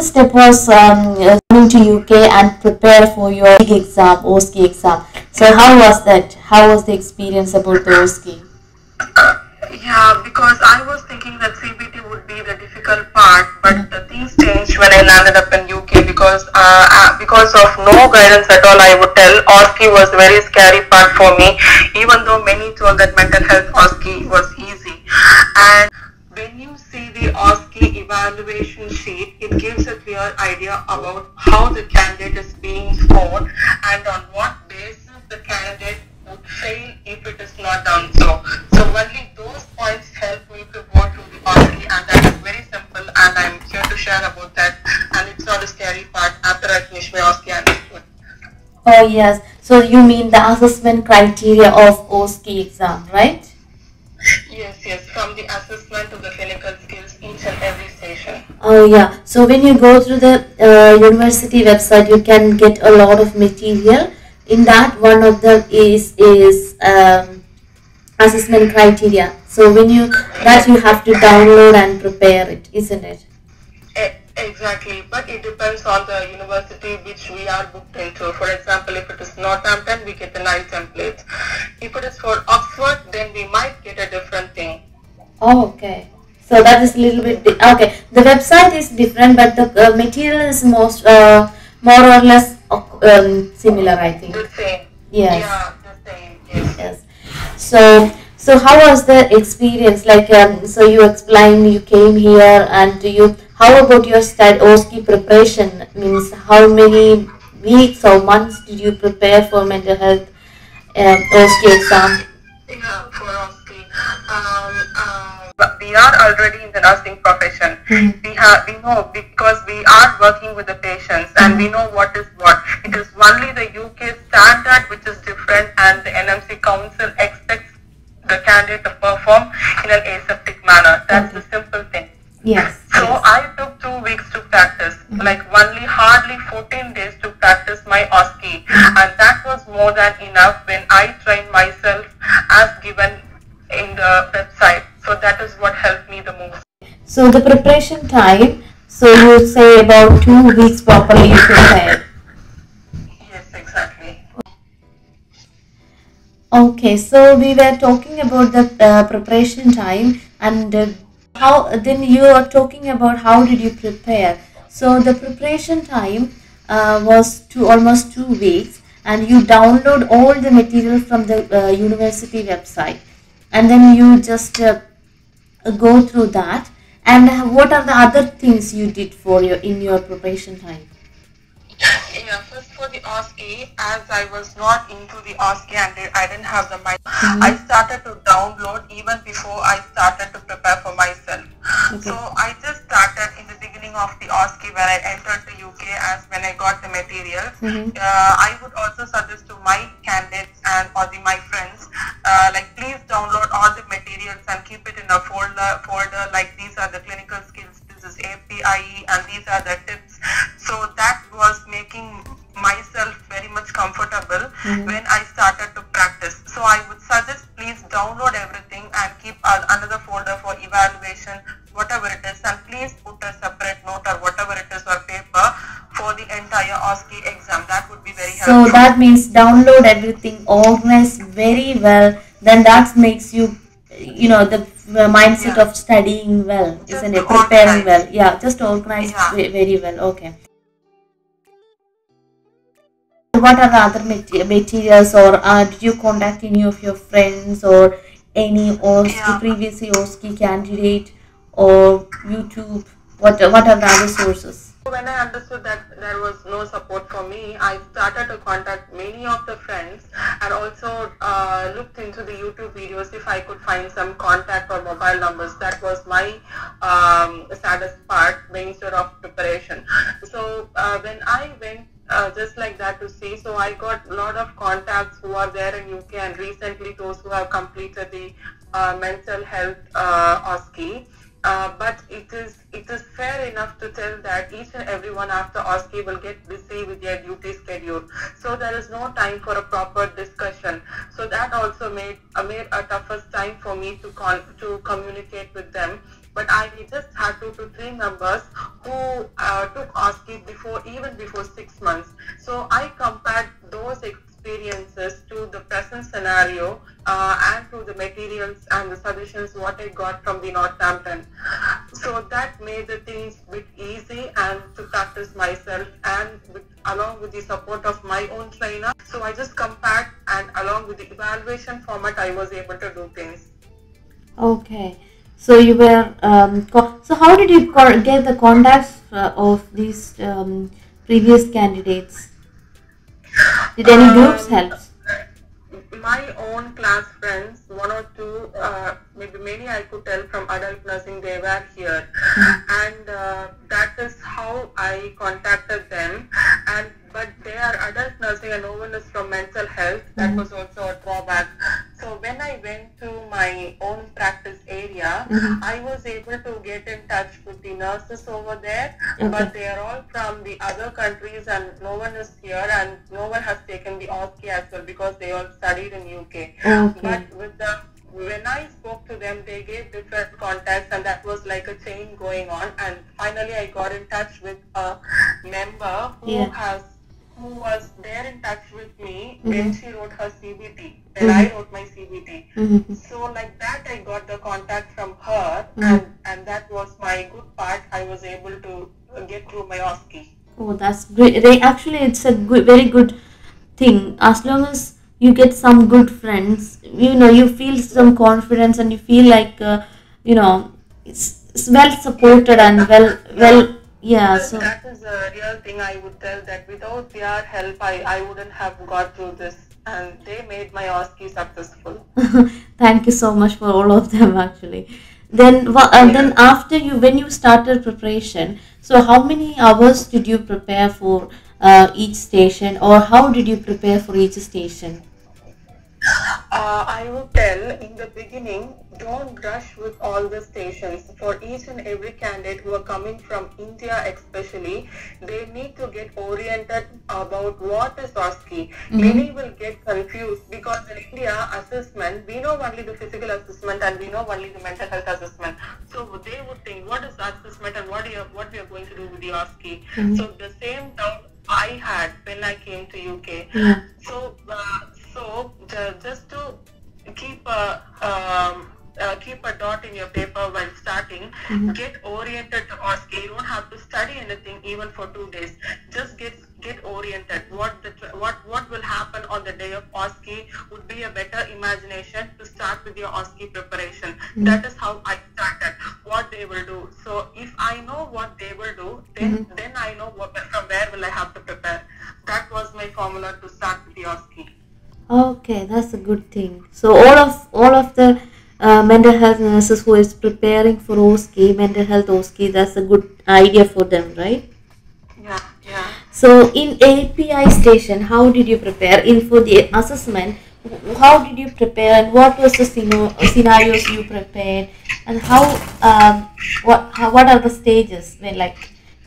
first step was coming to UK and prepare for your big exam, OSCE exam. So how was that? How was the experience about the OSCE? Yeah, because I was thinking that CBT would be the difficult part, but the things changed when I landed up in UK because of no guidance at all. I would tell OSCE was a very scary part for me, even though many told that mental health OSCE was easy. And when you see the OSCE evaluation sheet, it gives a clear idea about how the candidate is being scored and on what basis the candidate would fail if it is not done so. So only those points help me to go through the OSCE, and that is very simple, and I'm here to share about that. And it's not a scary part. After I finish my OSCE, I understood. Oh yes. So you mean the assessment criteria of OSCE exam, right? Yes, from the assessment to the clinical skills, each and every station. Oh yeah. So when you go through the university website, you can get a lot of material. In that, one of them is assessment criteria. So when you have to download and prepare it, isn't it? Exactly, but it depends on the university which we are booked into. For example, if it is Northampton, we get the 9 templates. If it is for Oxford, then we might get a different thing. Oh, okay. So that is a little bit okay. The website is different, but the material is more or less similar, I think. The same. Yes. Yeah, the same. Yes. So how was the experience? Like, so you explained you came here, and how about your OSCE preparation? Means how many weeks or months did you prepare for mental health OSCE exam? Yeah, for OSCE. But we are already in the nursing profession. We know because we are working with the patients, and we know what is what. It is only the UK standard which is different, and the NMC Council expects the candidate to perform in an aseptic manner. That's the simple thing. Yes. So I took 2 weeks to practice, like only hardly 14 days to practice my OSCE, and that was more than enough when I trained myself as given in the website. So that is what helped me the most. So the preparation time, so you say about 2 weeks properly you prepared. Yes, exactly. Okay, so we were talking about the preparation time, and how then you are talking about how did you prepare. So the preparation time was almost 2 weeks, and you download all the material from the university website, and then you just go through that. And what are the other things you did in your preparation time? Yeah, first for the OSCE, as I was not into the OSCE and I didn't have the mind, I started to download even before I started to prepare for myself. So I just started in the beginning of the OSCE when I entered the UK, as when I got the materials. I would also suggest to my candidates and my friends, like please download all the materials and keep it in a folder like these are the clinical skills, this is APIE, and these are the tips. So that was making myself very much comfortable when I started to practice. So I would suggest please download everything and keep another folder for evaluation, whatever it is, and please put a separate note or whatever it is or paper for the entire OSCE exam. That would be very helpful. So that means download everything, organize very well, then that makes you the mindset of studying well, just isn't it? Preparing well. Yeah, just organize very well. Okay. What are the other materials, or did you contact any of your friends or any OSCE, previously OSCE candidate, or YouTube? What are the other sources? When I understood that there was no support for me, I started to contact many of the friends, and also looked into the YouTube videos if I could find some contact or mobile numbers. That was my saddest part instead of preparation. So when I went just like that to see, so I got a lot of contacts who are there in UK, and recently those who have completed the mental health OSCE. But it is fair enough to tell that each and everyone after OSCE will get busy with their duty schedule. So there is no time for a proper discussion. So that also made a toughest time for me to communicate with them. but I just had 2 to 3 members who took OSCE even before 6 months. So I compared those experiences to the present scenario and to the materials and the suggestions what I got from the Northampton. So that made the things bit easy and to practice myself, and along with the support of my own trainer. So I just compared, and along with the evaluation format, I was able to do things. Okay. So you were so how did you get the contacts of these previous candidates? Did any groups help? My own class friends, one or two, maybe many I could tell from adult nursing, they were here. And that is how I contacted them. But they are adult nursing and no one is from mental health. That was also a drawback. So when I went to my own practice area, I was able to get in touch with the nurses over there, but they are all from the other countries and no one is here, and no one has taken the OSCE as well because they all studied in UK. But when I spoke to them, they gave different contacts, and that was like a chain going on. And finally, I got in touch with a member who was there in touch with me when she wrote her CBT, when I wrote my CBT. So like that, I got the contact from her, and that was my good part. I was able to get through my OSCE. Oh, that's great. Actually, it's a very good thing. As long as you get some good friends, you feel some confidence, and you feel like it's well supported and well. Yeah, so that is a real thing. I would tell that without their help, I wouldn't have got through this, and they made my OSCE successful. Thank you so much for all of them, actually. Then after when you started preparation, so how many hours did you prepare for each station, or how did you prepare for each station? I would tell in the beginning, don't rush with all the stations. For each and every candidate who are coming from India especially, they need to get oriented about what is OSCE. Many will get confused because in India, assessment, we know only the physical assessment and we know only the mental health assessment. So they would think, what is assessment and what we are going to do with the OSCE? So the same doubt I had when I came to UK. So just to keep a dot in your paper while starting, get oriented to OSCE. You don't have to study anything even for 2 days. Just get oriented. What will happen on the day of OSCE would be a better imagination to start with your OSCE preparation. That is how I started. What they will do. So if I know what they will do, then I know from where will I have to prepare. That was my formula to start with the OSCE. Okay, that's a good thing. So all of the mental health nurses who is preparing for OSCE, mental health OSCE, that's a good idea for them, right? Yeah. So in API station, how did you prepare? For the assessment, how did you prepare, and what was the scenarios you prepared, and what are the stages when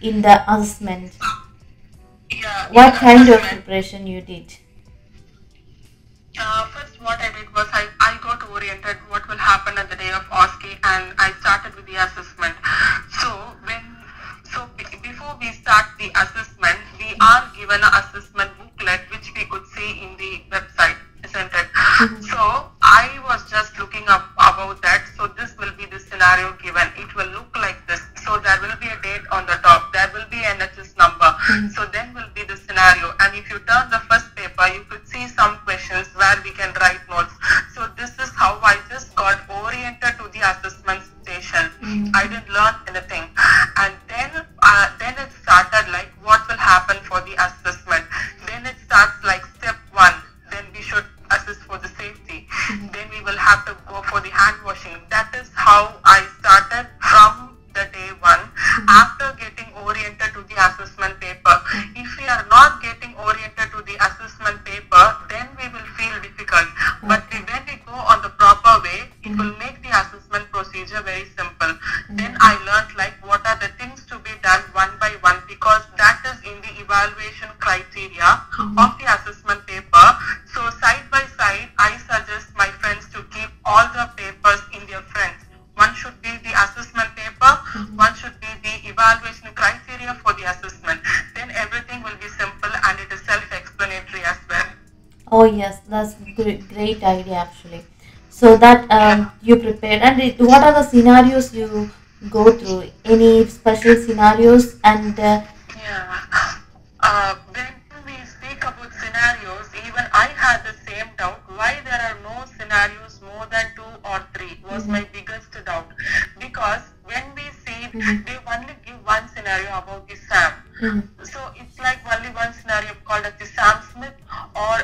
in the assessment? What kind of preparation you did? First, what I did was I got oriented what will happen at the day of OSCE, and I started with the assessment. Before we start the assessment, we are given an assessment booklet which we could see in the website, isn't it? So I was just looking up about that. So this will be the scenario given. It will look like this. So there will be a date on the top. There will be an NHS number. So then will be the scenario. And if you turn the first paper, you could see some questions where we can write notes. So this is how I just got oriented to the assessment station. I didn't learn anything. And then it started like what will happen for the assessment. Then it starts like step 1. Then we should assess for the safety. Then we will have to go for the hand washing. That is how I started from the day 1 after getting oriented to the assessment paper. If we are not getting oriented to the assessment paper, then we will feel difficult. But when we go on the proper way, it will make the assessment procedure very simple. Then I learned like what are the things to be done one by one, because that is in the evaluation criteria of the assessment paper. So side by side, I suggest my friends to keep all Oh yes, that's great idea actually. So that you prepared, and what are the scenarios you go through? Any special scenarios and Yeah. When we speak about scenarios, even I had the same doubt. Why there are no scenarios more than 2 or 3 was my biggest doubt. Because when we see, they only give one scenario about the Sam. So it's like only one scenario called as the Sam Smith or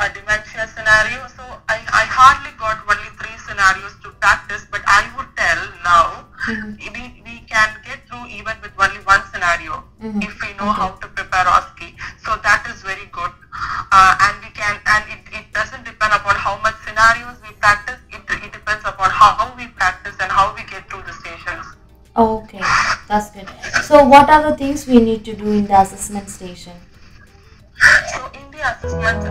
a dementia scenario. So I hardly got only 3 scenarios to practice, but I would tell now we can get through even with only one scenario if we know how to prepare OSCE. So that is very good. And we can, and it doesn't depend upon how much scenarios we practice. It depends upon how we practice and how we get through the stations. okay, that's good. So what are the things we need to do in the assessment station? So in the assessments,